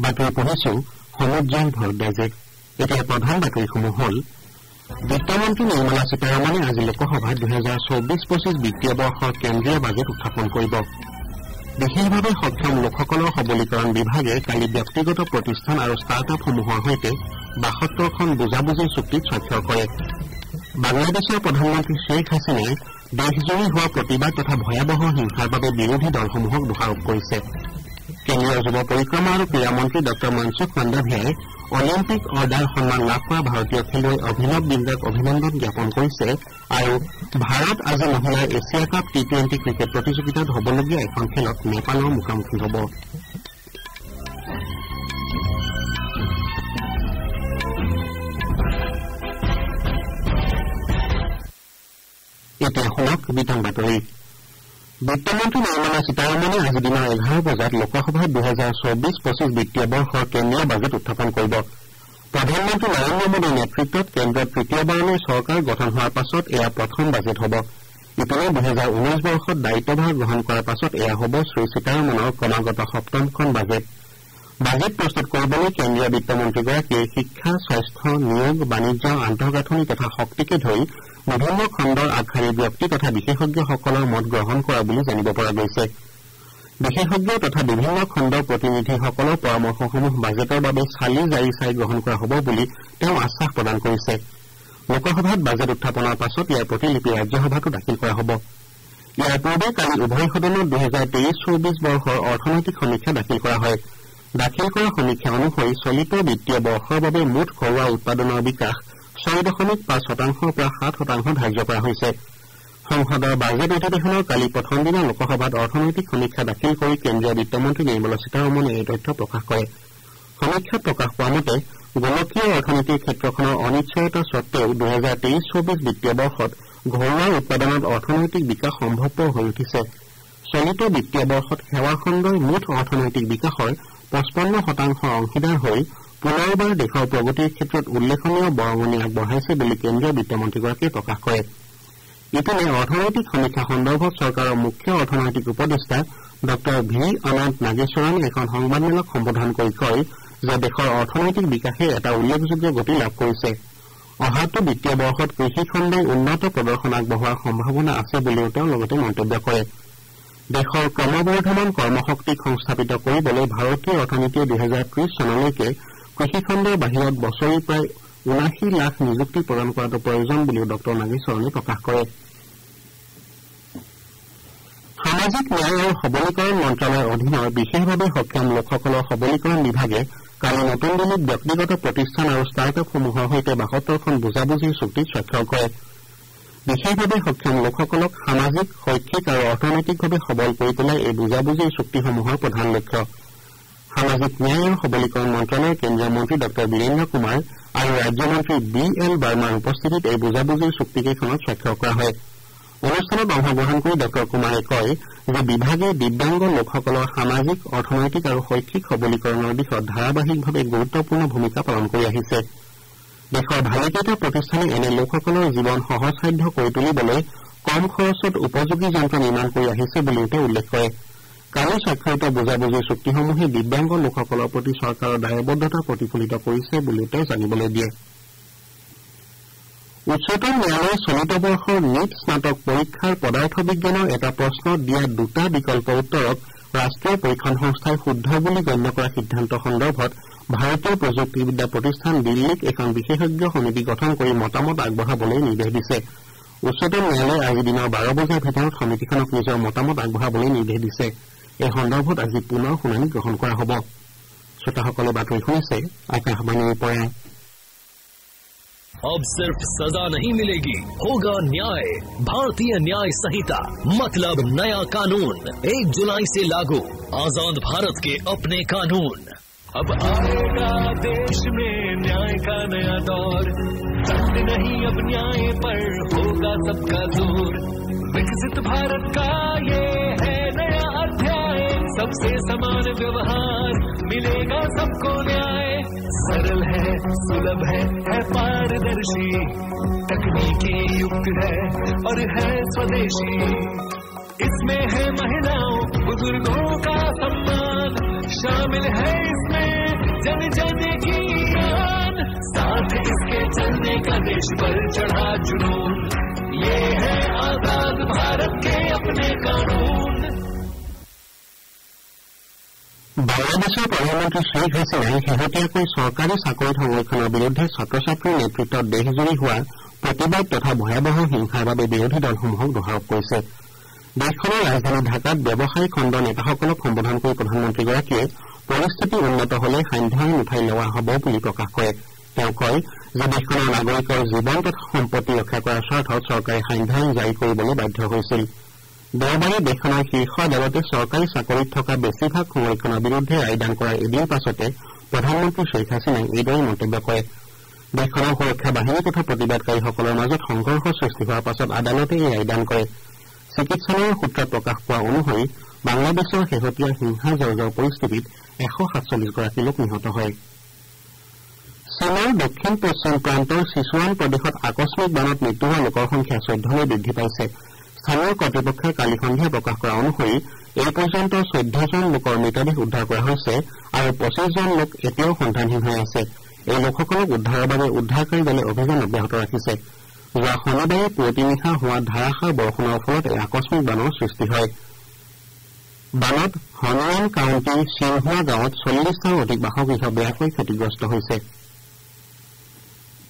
বাতৰি পঢ়িছো সমুজ্জ্বল ভৰদ্বাজে। এতিয়া প্ৰধান বাতৰিসমূহ হ'ল বিত্তমন্ত্ৰী নিৰ্মলা সীতাৰমণে আজি লোকসভাত 2024-25 বিত্তীয় বৰ্ষৰ কেন্দ্ৰীয় বাজেট উত্থাপন কৰিব। বিশেষভাৱে সক্ষম লোকসকলৰ সবলীকৰণ বিভাগে কালি ব্যক্তিগত প্ৰতিষ্ঠান আৰু ষ্টাৰ্টআপসমূহৰ সৈতে 72খন বুজাবুজিৰ চুক্তিত স্বাক্ষৰ কৰে। বাংলাদেশৰ প্ৰধানমন্ত্ৰী শ্বেখ হাছিনাই দেশজুৰি হোৱা প্ৰতিবাদ তথা ভয়াৱহ হিংসাৰ বাবে বিৰোধী দলসমূহক দোষাৰোপ কৰিছে। কেন্দ্ৰীয় যুৱ পৰিক্ৰমা আৰু ক্ৰীড়া মন্ত্ৰী ড মনসুখ মাণ্ডভিয়াই অলিম্পিক অৰ্ডাৰ সন্মান লাভ কৰা ভাৰতীয় খেলুৱৈ অভিনৱ বিন্দাক অভিনন্দন জ্ঞাপন কৰিছে আৰু ভাৰত আজি মহিলাৰ এছিয়া কাপ টি-20 ক্ৰিকেট প্ৰতিযোগিতাত হ'বলগীয়া এখন খেলত নেপালৰ মুখামুখি হ'ব। এতিয়া শুনক বিতং বাতৰি। বিত্তমন্ত্ৰী নিৰ্মলা সীতাৰমণে আজি দিনৰ 11 বজাত লোকসভাত 2024-25 বিত্তীয় বৰ্ষৰ কেন্দ্ৰীয় বাজেট উত্থাপন কৰিব। প্ৰধানমন্ত্ৰী নৰেন্দ্ৰ মোদীৰ নেতৃত্বত কেন্দ্ৰত তৃতীয়বাৰলৈ চৰকাৰ গঠন হোৱাৰ পাছত এয়া প্ৰথম বাজেট হ'ব। ইপিনে 2019 বৰ্ষত দায়িত্বভাৰ গ্ৰহণ কৰাৰ পাছত এয়া হ'ব শ্ৰী সীতাৰমণৰ ক্ৰমাগত সপ্তমখন বাজেট। বাজেট প্ৰস্তুত কৰিবলৈ কেন্দ্ৰীয় বিত্তমন্ত্ৰীগৰাকীয়ে শিক্ষা, স্বাস্থ্য, নিয়োগ, বাণিজ্য, আন্তঃগাঁথনি তথা শক্তিকে ধৰি বিভিন্ন খণ্ডৰ আগশাৰীৰ ব্যক্তি তথা বিশেষজ্ঞসকলৰ মত গ্ৰহণ কৰা বুলি জানিব পৰা গৈছে। বিশেষজ্ঞ তথা বিভিন্ন খণ্ডৰ প্ৰতিনিধিসকলৰ পৰামৰ্শসমূহ বাজেটৰ বাবে চালি জাৰি চাই গ্ৰহণ কৰা হ'ব বুলি তেওঁ আশ্বাস প্ৰদান কৰিছে। লোকসভাত বাজেট উত্থাপনৰ পাছত ইয়াৰ প্ৰতিলিপি ৰাজ্যসভাতো দাখিল কৰা হ'ব। ইয়াৰ পূৰ্বে কালি উভয় সদনত 2023-24 বৰ্ষৰ অৰ্থনৈতিক সমীক্ষা দাখিল কৰা হয়। দাখিল কৰা সমীক্ষা অনুসৰি চলিত বিত্তীয় বৰ্ষৰ বাবে মুঠ ঘৰুৱা উৎপাদনৰ বিকাশ 6.5% পৰা 7% ধাৰ্য কৰা হৈছে। সংসদৰ বাজেট অধিৱেশনৰ কালি প্ৰথম দিনা লোকসভাত অৰ্থনৈতিক সমীক্ষা দাখিল কৰি কেন্দ্ৰীয় বিত্তমন্ত্ৰী নিৰ্মলা সীতাৰমণে এই তথ্য প্ৰকাশ কৰে। সমীক্ষাত প্ৰকাশ পোৱা মতে গোলকীয় অৰ্থনীতিৰ ক্ষেত্ৰখনৰ অনিশ্চয়তা স্বত্তেও 2023-24 বিত্তীয় বৰ্ষত ঘৰুৱা উৎপাদনত অৰ্থনৈতিক বিকাশ সম্ভৱপৰ হৈ উঠিছে। চলিত বিত্তীয় বৰ্ষত সেৱা খণ্ডই মুঠ অৰ্থনৈতিক বিকাশৰ 55% অংশীদাৰ হৈ পুনৰবাৰ দেশৰ প্ৰগতিৰ ক্ষেত্ৰত উল্লেখনীয় বৰঙণি আগবঢ়াইছে বুলি কেন্দ্ৰীয় বিত্তমন্ত্ৰীগৰাকীয়ে প্ৰকাশ কৰে। ইপিনে অৰ্থনৈতিক সমীক্ষা সন্দৰ্ভত চৰকাৰৰ মুখ্য অৰ্থনৈতিক উপদেষ্টা ড ভি অনন্ত নাগেশ্বৰণে এখন সংবাদমেলক সম্বোধন কৰি কয় যে দেশৰ অৰ্থনৈতিক বিকাশে এটা উল্লেখযোগ্য গতি লাভ কৰিছে। অহাটো বিত্তীয় বৰ্ষত কৃষি খণ্ডই উন্নত প্ৰদৰ্শন আগবঢ়োৱাৰ সম্ভাৱনা আছে বুলিও তেওঁ লগতে মন্তব্য কৰে। দেশৰ ক্ৰমবৰ্ধমান কৰ্মশক্তিক সংস্থাপিত কৰিবলৈ ভাৰতীয় অৰ্থনীতিয়ে 2030 চনলৈকে কৃষিখণ্ডৰ বাহিৰত বছৰি প্ৰায় 79 লাখ নিযুক্তি প্ৰদান কৰাটো প্ৰয়োজন বুলিও ড নাগেশ্বৰণে প্ৰকাশ কৰে। সামাজিক ন্যায় আৰু সবলীকৰণ মন্ত্ৰালয়ৰ অধীনৰ বিশেষভাৱে সক্ষম লোকসকলৰ সবলীকৰণ বিভাগে কালি নতুন দিল্লীত ব্যক্তিগত প্ৰতিষ্ঠান আৰু ষ্টাৰ্টআপসমূহৰ সৈতে 72খন বুজাবুজিৰ চুক্তিত স্বাক্ষৰ কৰে। বিশেষভাৱে সক্ষম লোকসকলক সামাজিক, শৈক্ষিক আৰু অৰ্থনৈতিকভাৱে সবল কৰি তোলাই এই বুজাবুজিৰ চুক্তিসমূহৰ প্ৰধান লক্ষ্য। সামাজিক ন্যায় আৰু সবলীকৰণ মন্ত্ৰালয়ৰ কেন্দ্ৰীয় মন্ত্ৰী ড বীৰেন্দ্ৰ কুমাৰ আৰু ৰাজ্যমন্ত্ৰী BL বাৰ্মাৰ উপস্থিতিত এই বুজাবুজিৰ চুক্তিকেইখনত স্বাক্ষৰ কৰা হয়। অনুষ্ঠানত অংশগ্ৰহণ কৰি ড কুমাৰে কয় যে বিভাগে দিব্যাংগ লোকসকলৰ সামাজিক, অৰ্থনৈতিক আৰু শৈক্ষিক সবলীকৰণৰ দিশত ধাৰাবাহিকভাৱে গুৰুত্বপূৰ্ণ ভূমিকা পালন কৰি আহিছে। দেশৰ ভালেকেইটা প্ৰতিষ্ঠানে এনে লোকসকলৰ জীৱন সহজসাধ্য কৰি তুলিবলৈ কম খৰচত উপযোগী যন্ত্ৰ নিৰ্মাণ কৰি আহিছে বুলিও তেওঁ উল্লেখ কৰে। কালি স্বাক্ষৰিত বুজাবুজিৰ চুক্তিসমূহে দিব্যাংগ লোকসকলৰ প্ৰতি চৰকাৰৰ দায়বদ্ধতা প্ৰতিফলিত কৰিছে বুলিও তেওঁ জানিবলৈ দিয়ে। উচ্চতম ন্যায়ালয়ে চলিত বৰ্ষৰ নীট স্নাতক পৰীক্ষাৰ পদাৰ্থ বিজ্ঞানৰ এটা প্ৰশ্নত দিয়া দুটা বিকল্প উত্তৰক ৰাষ্ট্ৰীয় পৰীক্ষণ সংস্থাই শুদ্ধ বুলি গণ্য কৰা সিদ্ধান্ত সন্দৰ্ভত ভাৰতীয় প্ৰযুক্তিবিদ্যা প্ৰতিষ্ঠান দিল্লীক এখন বিশেষজ্ঞ সমিতি গঠন কৰি মতামত আগবঢ়াবলৈ নিৰ্দেশ দিছে। উচ্চতম ন্যায়ালয়ে আজি দিনৰ 12 বজাৰ ভিতৰত সমিতিখনক নিজৰ মতামত আগবঢ়াবলৈ নিৰ্দেশ দিছে। এই সন্দৰ্ভত আজি পুনৰ শুনানি গ্ৰহণ কৰা হ'ব। শ্ৰোতাসকলে বাতৰি শুনিছে আকাশবাণীৰ পৰা। अब सिर्फ सजा नहीं मिलेगी, होगा न्याय। भारतीय न्याय संहिता मतलब नया कानून 1 जुलाई से लागू। आजाद भारत के अपने कानून। अब आएगा देश में न्याय का नया दौर। सख्त नहीं अब न्याय पर होगा सबका जोर। विकसित भारत का ये है नया अध्याय। सबसे समान व्यवहार, मिलेगा सबको न्याय। सरल है, सुलभ है पारदर्शी, तकनीकी युक्त है और है स्वदेशी। इसमें है महिलाओं बुजुर्गों का सम्मान, शामिल है इसमें जन जन की आन। साथ इसके चलने का देश पर चढ़ा जुनून, ये है आजाद भारत के अपने कानून। বাংলাদেশৰ প্ৰধানমন্ত্ৰী শ্বেইখ হাছিনাই শেহতীয়াকৈ চৰকাৰী চাকৰি সংৰক্ষণৰ বিৰুদ্ধে ছাত্ৰ ছাত্ৰীৰ নেতৃত্বত দেশজুৰি হোৱা প্ৰতিবাদ তথা ভয়াৱহ হিংসাৰ বাবে বিৰোধী দলসমূহক দোষাৰোপ কৰিছে। দেশখনৰ ৰাজধানী ঢাকাত ব্যৱসায়িক খণ্ডৰ নেতাসকলক সম্বোধন কৰি প্ৰধানমন্ত্ৰীগৰাকীয়ে পৰিস্থিতি উন্নত হলে সান্ধ্য আইন উঠাই লোৱা হ'ব বুলি প্ৰকাশ কৰে। তেওঁ কয় যে দেশখনৰ নাগৰিকৰ জীৱন তথা সম্পত্তি ৰক্ষা কৰাৰ স্বাৰ্থত চৰকাৰে সান্ধ্য আইন জাৰি কৰিবলৈ বাধ্য হৈছিল। দেওবাৰে দেশখনৰ শীৰ্ষ আদালতে চৰকাৰী চাকৰিত থকা বেছিভাগ সংৰক্ষণৰ বিৰুদ্ধে ৰায়দান কৰাৰ এদিন পাছতে প্ৰধানমন্ত্ৰী শ্বেইখ হাছিনাই এইদৰে মন্তব্য কৰে। দেশখনৰ সুৰক্ষা বাহিনী তথা প্ৰতিবাদকাৰীসকলৰ মাজত সংঘৰ্ষ সৃষ্টি হোৱাৰ পাছত আদালতে এই ৰায়দান কৰে। চিকিৎসালয়ৰ সূত্ৰত প্ৰকাশ পোৱা অনুসৰি বাংলাদেশৰ শেহতীয়া হিংসা জৰ্জৰ পৰিস্থিতিত 147গৰাকী লোক নিহত হয়। চীনৰ দক্ষিণ পশ্চিম প্ৰান্তৰ ছিচুৱান প্ৰদেশত আকস্মিক বানত মৃত্যু হোৱা লোকৰ সংখ্যা 14লৈ বৃদ্ধি পাইছে। স্থানীয় কৰ্তৃপক্ষই কালি সন্ধিয়া প্ৰকাশ কৰা অনুসৰি এই পৰ্যন্ত 14জন লোকৰ মৃতদেহ উদ্ধাৰ কৰা হৈছে আৰু 25জন লোক এতিয়াও সন্ধানহীন হৈ আছে। এই লোকসকলক উদ্ধাৰৰ বাবে উদ্ধাৰকাৰী দলে অভিযান অব্যাহত ৰাখিছে। যোৱা শনিবাৰে পুৱতি নিশা হোৱা ধাৰাসাৰ বৰষুণৰ ফলত এই আকস্মিক বানৰ সৃষ্টি হয়। বানত হনিয়ান কাউণ্টিৰ চিনহুৱা গাঁৱত 40টাৰো অধিক বাসগৃহ বেয়াকৈ ক্ষতিগ্ৰস্ত হৈছে।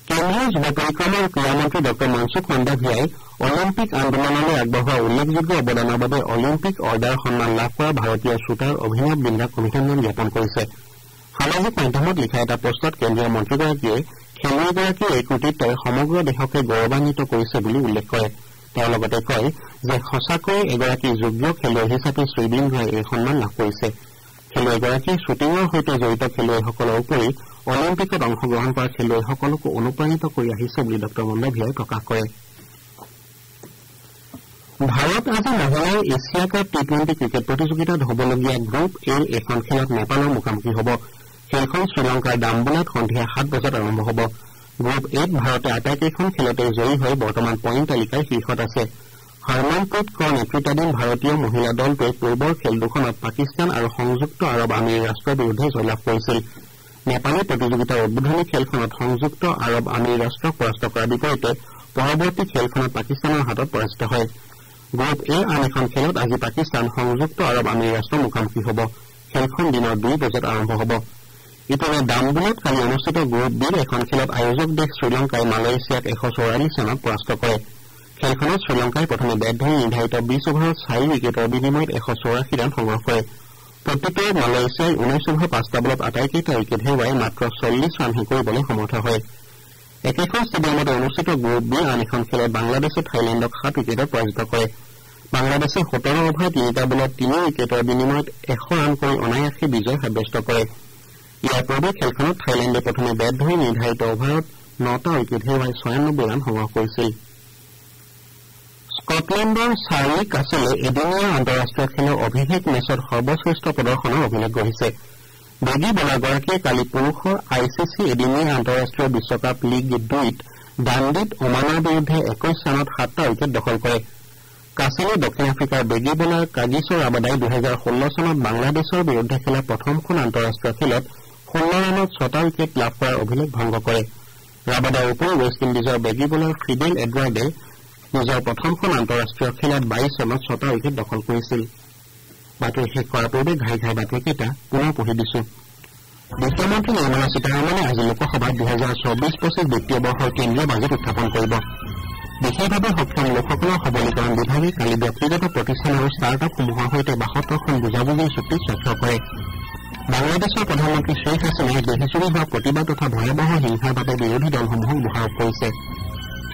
কেন্দ্ৰীয় যুৱ পৰিক্ৰমা আৰু ক্ৰীড়া মন্ত্ৰী ড মনসুখ মাণ্ডাভিয়াই অলিম্পিক আন্দোলনলৈ আগবঢ়োৱা উল্লেখযোগ্য অৱদানৰ বাবে অলিম্পিক অৰ্ডাৰ সন্মান লাভ কৰা ভাৰতীয় শ্বুটাৰ অভিনৱ বিন্দাক অভিনন্দন জ্ঞাপন কৰিছে। সামাজিক মাধ্যমত লিখা এটা পোষ্টত কেন্দ্ৰীয় মন্ত্ৰীগৰাকীয়ে খেলুৱৈগৰাকীৰ এই কৃতিত্বই সমগ্ৰ দেশকে গৌৰৱান্বিত কৰিছে বুলি উল্লেখ কৰে। তেওঁ লগতে কয় যে সঁচাকৈয়ে এগৰাকী যোগ্য খেলুৱৈ হিচাপে শ্ৰীবিন্দুৱে এই সন্মান লাভ কৰিছে। খেলুৱৈগৰাকীয়ে শ্বুটিঙৰ সৈতে জড়িত খেলুৱৈসকলৰ উপৰি অলিম্পিকত অংশগ্ৰহণ কৰা খেলুৱৈসকলকো অনুপ্ৰাণিত কৰি আহিছে বুলি ড মাণ্ডাভিয়াই প্ৰকাশ কৰে। ভাৰত আজি মহিলাৰ এছিয়া কাপ টি-20 ক্ৰিকেট প্ৰতিযোগিতাত হ'বলগীয়া গ্ৰুপ এৰ এখন খেলত নেপালৰ মুখামুখি হ'ব। খেলখন শ্ৰীলংকাৰ ডাম্বুলাত সন্ধিয়া 7 বজাত আৰম্ভ হ'ব। গ্ৰুপ এত ভাৰতে আটাইকেইখন খেলতে জয়ী হৈ বৰ্তমান পইণ্ট তালিকাৰ শীৰ্ষত আছে। হৰমনপ্ৰীত কৌৰ নেতৃত্বাধীন ভাৰতীয় মহিলা দলটোৱে পূৰ্বৰ খেল দুখনত পাকিস্তান আৰু সংযুক্ত আৰৱ আমিৰি ৰাষ্ট্ৰৰ বিৰুদ্ধে জয়লাভ কৰিছিল। নেপালে প্ৰতিযোগিতাৰ উদ্বোধনী খেলখনত সংযুক্ত আৰৱ আমিৰি ৰাষ্ট্ৰক পৰাস্ত কৰাৰ বিপৰীতে পৰৱৰ্তী খেলখনত পাকিস্তানৰ হাতত পৰাজিত হয়। গ্ৰুপ এৰ আন এখন খেলত আজি পাকিস্তান সংযুক্ত আৰৱ আমিৰি ৰাষ্ট্ৰৰ মুখামুখি হ'ব। খেলখন দিনৰ 2 বজাত আৰম্ভ হ'ব। ইপিনে ডাম্বুলাত কালি অনুষ্ঠিত গ্ৰুপ বিৰ এখন খেলত আয়োজক দেশ শ্ৰীলংকাই মালয়েছিয়াক 144 ৰানত পৰাস্ত কৰে। খেলখনত শ্ৰীলংকাই প্ৰথমে বেট ধৰি নিৰ্ধাৰিত 20 অভাৰত 4 উইকেটৰ বিনিময়ত 184 ৰান সংগ্ৰহ কৰে। প্ৰত্যুত্তৰত মালয়েছিয়াই 19 অভাৰ 5টা বলত আটাইকেইটা উইকেট হেৰুৱাই মাত্ৰ 40 ৰানহে কৰিবলৈ সমৰ্থ হয়। একেখন ষ্টেডিয়ামতে অনুষ্ঠিত গ্ৰুপ বিৰ আন এখন খেলত বাংলাদেশে থাইলেণ্ডক 7 উইকেটত পৰাজিত কৰে। বাংলাদেশে 17 অভাৰ 3টা বলত 3 উইকেটৰ বিনিময়ত 100 ৰান কৰি অনায়াসে বিজয় সাব্যস্ত কৰে। ইয়াৰ পূৰ্বে খেলখনত থাইলেণ্ডে প্ৰথমে বেট ধৰি নিৰ্ধাৰিত অভাৰত 9টা উইকেট হেৰুৱাই 96 ৰান সংগ্ৰহ কৰিছিল। স্কটলেণ্ডৰ চাৰ্লি কাছেলে এদিনীয়া আন্তঃৰাষ্ট্ৰীয় খেলৰ অভিষেক মেচত সৰ্বশ্ৰেষ্ঠ প্ৰদৰ্শনৰ অভিলেখ গঢ়িছে। বেগী বলাৰগৰাকীয়ে কালি পুৰুষৰ ICC এদিনীয়া আন্তঃৰাষ্ট্ৰীয় বিশ্বকাপ লীগ 2ত ডাণ্ডীত ওমানৰ বিৰুদ্ধে 21 ৰানত 7টা উইকেট দখল কৰে। কাছেলে দক্ষিণ আফ্ৰিকাৰ বেগী বলাৰ কাগিছো ৰাবাদাই 2016 চনত বাংলাদেশৰ বিৰুদ্ধে খেলা প্ৰথমখন আন্তঃৰাষ্ট্ৰীয় খেলত 16 ৰানত 6টা উইকেট লাভ কৰাৰ অভিলেখ ভংগ কৰে। ৰাবাদাৰ উপৰি ৱেষ্ট ইণ্ডিজৰ বেগী বলাৰ ফিডেল এডৱাৰ্ডে নিজৰ প্ৰথমখন আন্তঃৰাষ্ট্ৰীয় খেলত 22 ৰানত 6টা উইকেট দখল কৰিছিল। বাতৰি শেষ কৰাৰ পূৰ্বে ঘাই ঘাই বাতৰিকেইটা পুনৰ পঢ়ি দিছো। বিত্তমন্ত্ৰী নিৰ্মলা সীতাৰমণে আজি লোকসভাত 2024-25 বিত্তীয় বৰ্ষৰ কেন্দ্ৰীয় বাজেট উত্থাপন কৰিব। বিশেষভাৱে সক্ষম লোকসকলৰ সবলীকৰণ বিভাগে কালি ব্যক্তিগত প্ৰতিষ্ঠান আৰু ষ্টাৰ্টআপসমূহৰ সৈতে 72খন বুজাবুজিৰ চুক্তিত স্বাক্ষৰ কৰে। বাংলাদেশৰ প্ৰধানমন্ত্ৰী শ্বেইখ হাছিনাই দেশজুৰি হোৱা প্ৰতিবাদ তথা ভয়াৱহ হিংসাৰ বাবে বিৰোধী দলসমূহক দোষাৰোপ কৰিছে।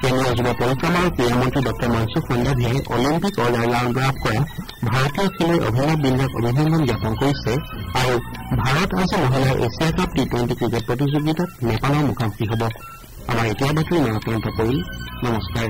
কেন্দ্ৰীয় যুৱ পৰিক্ৰমা আৰু ক্ৰীড়া মন্ত্ৰী ড মনসুখ মাণ্ডাভিয়াই অলিম্পিক অৰ্ডাৰ লাভ কৰা ভাৰতীয় খেলুৱৈ অভিনৱ বিন্দাক অভিনন্দন জ্ঞাপন কৰিছে আৰু ভাৰত আজি মহিলাৰ এছিয়া কাপ টি-20 ক্ৰিকেট প্ৰতিযোগিতাত নেপালৰ মুখামুখি হ'ব। আমাৰ এতিয়া বাতৰি সমাপ্ত কৰিল। নমস্কাৰ।